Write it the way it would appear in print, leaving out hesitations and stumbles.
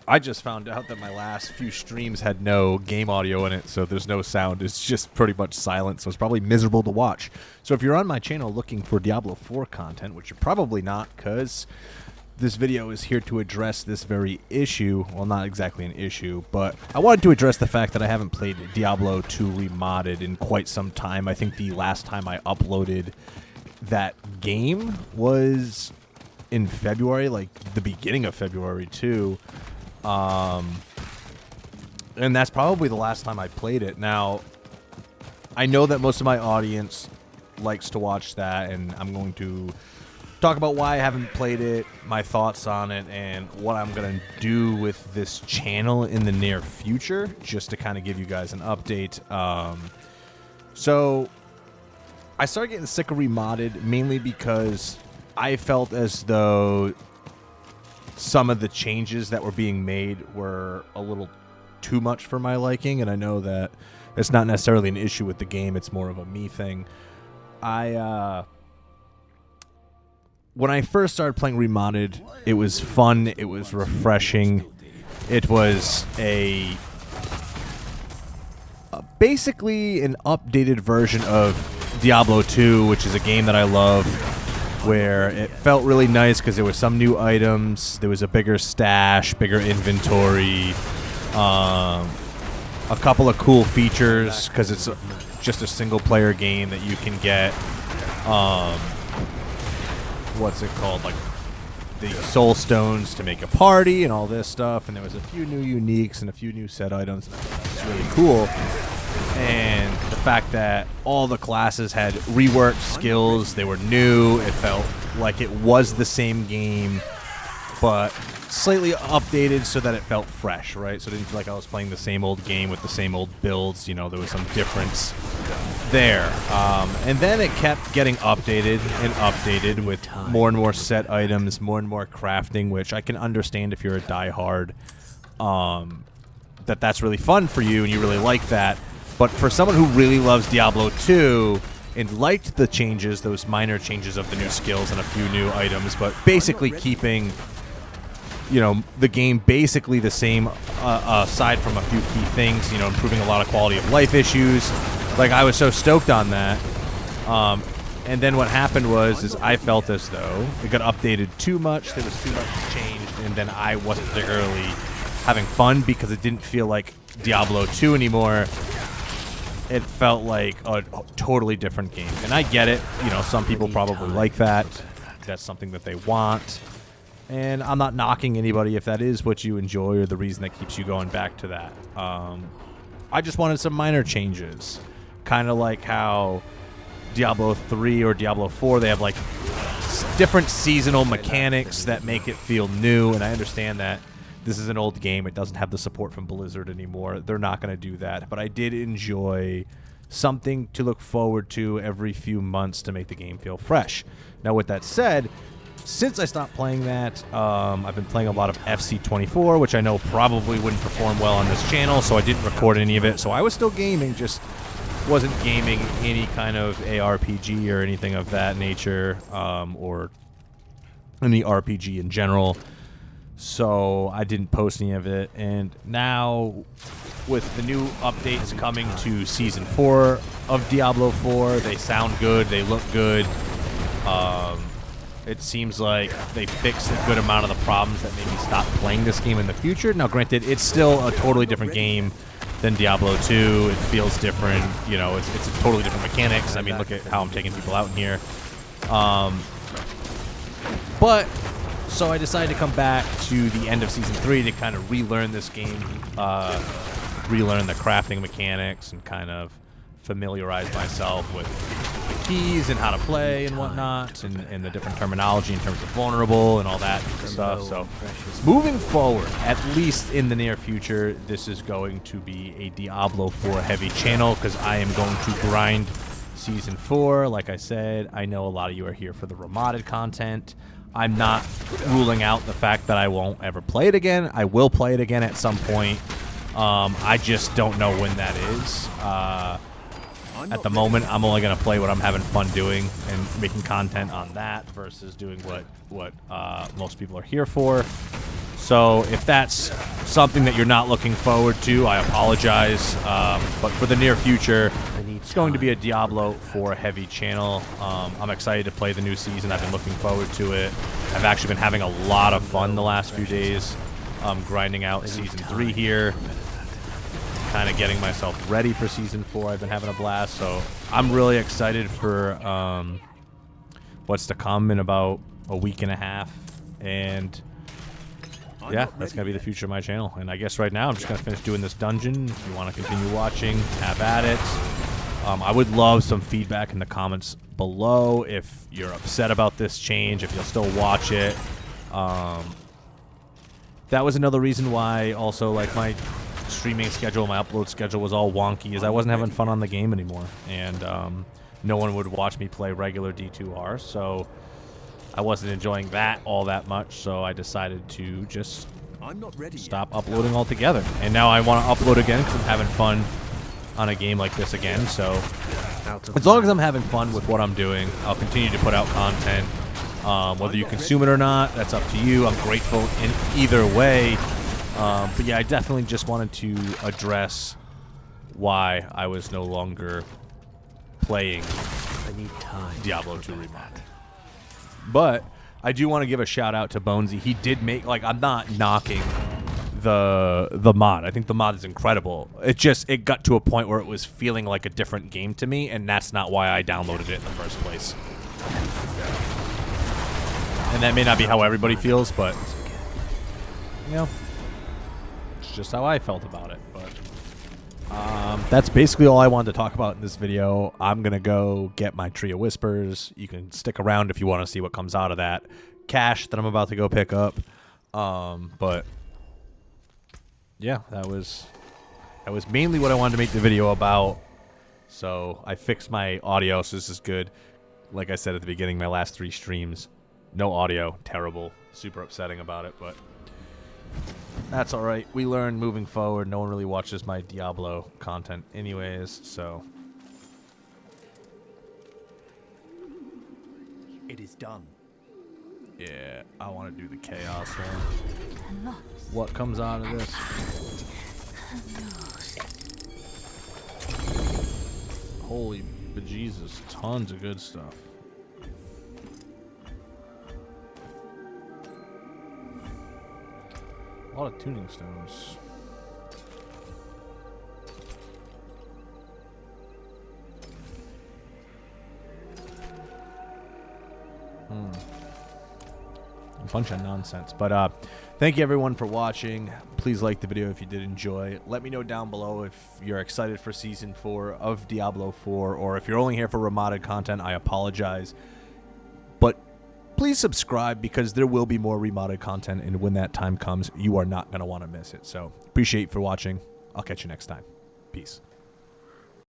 I just found out that my last few streams had no game audio in it, so there's no sound. It's just pretty much silent, so it's probably miserable to watch. So if you're on my channel looking for Diablo 4 content, which you're probably not, because this video is here to address this very issue. Well, not exactly an issue, but I wanted to address the fact that I haven't played Diablo 2 ReModded in quite some time. I think the last time I uploaded that game was in February, like the beginning of February, too. And that's probably the last time I played it. Now, I know that most of my audience likes to watch that, and I'm going to talk about why I haven't played it, my thoughts on it, and what I'm going to do with this channel in the near future, just to kind of give you guys an update. So, I started getting sick of ReModded mainly because I felt as though some of the changes that were being made were a little too much for my liking, and I know that it's not necessarily an issue with the game, it's more of a me thing. When I first started playing ReModded, it was fun, it was refreshing, it was basically an updated version of Diablo 2, which is a game that I love, where it felt really nice because there were some new items, there was a bigger stash, bigger inventory, a couple of cool features because it's just a single-player game that you can get, what's it called, like the soul stones to make a party and all this stuff, and there was a few new uniques and a few new set items, and I thought that was really cool. And the fact that all the classes had reworked skills, they were new, it felt like it was the same game, but slightly updated so that it felt fresh, right? So it didn't feel like I was playing the same old game with the same old builds, you know, there was some difference there. And then it kept getting updated and updated with more and more set items, more and more crafting, which I can understand if you're a diehard, that's really fun for you and you really like that. But for someone who really loves Diablo 2 and liked the changes, those minor changes of the new skills and a few new items, but basically keeping, you know, the game basically the same, aside from a few key things, you know, improving a lot of quality of life issues. Like, I was so stoked on that. And then what happened was I felt as though it got updated too much, there was too much changed, and then I wasn't particularly having fun because it didn't feel like Diablo 2 anymore. It felt like a totally different game. And I get it. You know, some people probably like that. That's something that they want. And I'm not knocking anybody if that is what you enjoy or the reason that keeps you going back to that. I just wanted some minor changes. Kind of like how Diablo 3 or Diablo 4, they have like different seasonal mechanics that make it feel new. And I understand that this is an old game. It doesn't have the support from Blizzard anymore. They're not going to do that. But I did enjoy something to look forward to every few months to make the game feel fresh. Now, with that said, since I stopped playing that, I've been playing a lot of FC24, which I know probably wouldn't perform well on this channel, so I didn't record any of it. So I was still gaming, just wasn't gaming any kind of ARPG or anything of that nature, or any RPG in general. So I didn't post any of it, and now with the new updates coming to Season 4 of Diablo 4, they sound good, they look good. It seems like they fixed a good amount of the problems that made me stop playing this game in the future. Now, granted, it's still a totally different game than Diablo 2. It feels different, you know, it's a totally different mechanics. I mean, look at how I'm taking people out in here. But so I decided to come back to the end of Season 3 to kind of relearn this game, relearn the crafting mechanics, and kind of familiarize myself with the keys and how to play and whatnot, and the different terminology in terms of vulnerable and all that stuff. So moving forward, at least in the near future, this is going to be a Diablo 4 heavy channel because I am going to grind Season 4. Like I said, I know a lot of you are here for the ReModded content. I'm not ruling out the fact that I won't ever play it again. I will play it again at some point. I just don't know when that is. At the moment, I'm only going to play what I'm having fun doing and making content on that versus doing what most people are here for. So if that's something that you're not looking forward to, I apologize. But for the near future, it's going to be a Diablo 4 heavy channel. I'm excited to play the new season. I've been looking forward to it. I've actually been having a lot of fun the last few days, grinding out Season 3 here. Kind of getting myself ready for Season 4. I've been having a blast, so I'm really excited for what's to come in about a week and a half. And yeah, that's going to be the future of my channel. And I guess right now I'm just going to finish doing this dungeon. If you want to continue watching, have at it. I would love some feedback in the comments below if you're upset about this change, if you'll still watch it. That was another reason why also like my streaming schedule, my upload schedule was all wonky, is I wasn't having fun on the game anymore. And no one would watch me play regular D2R, so I wasn't enjoying that all that much, so I decided to just stop uploading altogether. And now I want to upload again because I'm having fun on a game like this again. So as long as I'm having fun with what I'm doing, I'll continue to put out content. Whether you consume it or not, that's up to you. I'm grateful in either way. But yeah, I definitely just wanted to address why I was no longer playing Diablo2 ReModded. But I do want to give a shout out to Bonesy. He did make, like, I'm not knocking the mod. I think the mod is incredible. It got to a point where it was feeling like a different game to me, and that's not why I downloaded it in the first place. And that may not be how everybody feels, but you know, it's just how I felt about it. But that's basically all I wanted to talk about in this video. I'm gonna go get my Tree of Whispers. You can stick around if you want to see what comes out of that cache that I'm about to go pick up. But yeah, that was mainly what I wanted to make the video about. So I fixed my audio, so this is good. Like I said at the beginning, my last 3 streams, no audio, terrible, super upsetting about it, but that's all right. We learn moving forward. No one really watches my Diablo content anyways, so. It is done. Yeah, I want to do the chaos one. What comes out of this? Holy bejesus, tons of good stuff. A lot of tuning stones. A bunch of nonsense. But thank you everyone for watching. Please like the video if you did enjoy. Let me know down below if you're excited for Season 4 of Diablo 4, or if you're only here for remodded content, I apologize. But please subscribe, because there will be more remodded content, and when that time comes, you are not going to want to miss it. So appreciate you for watching. I'll catch you next time. Peace.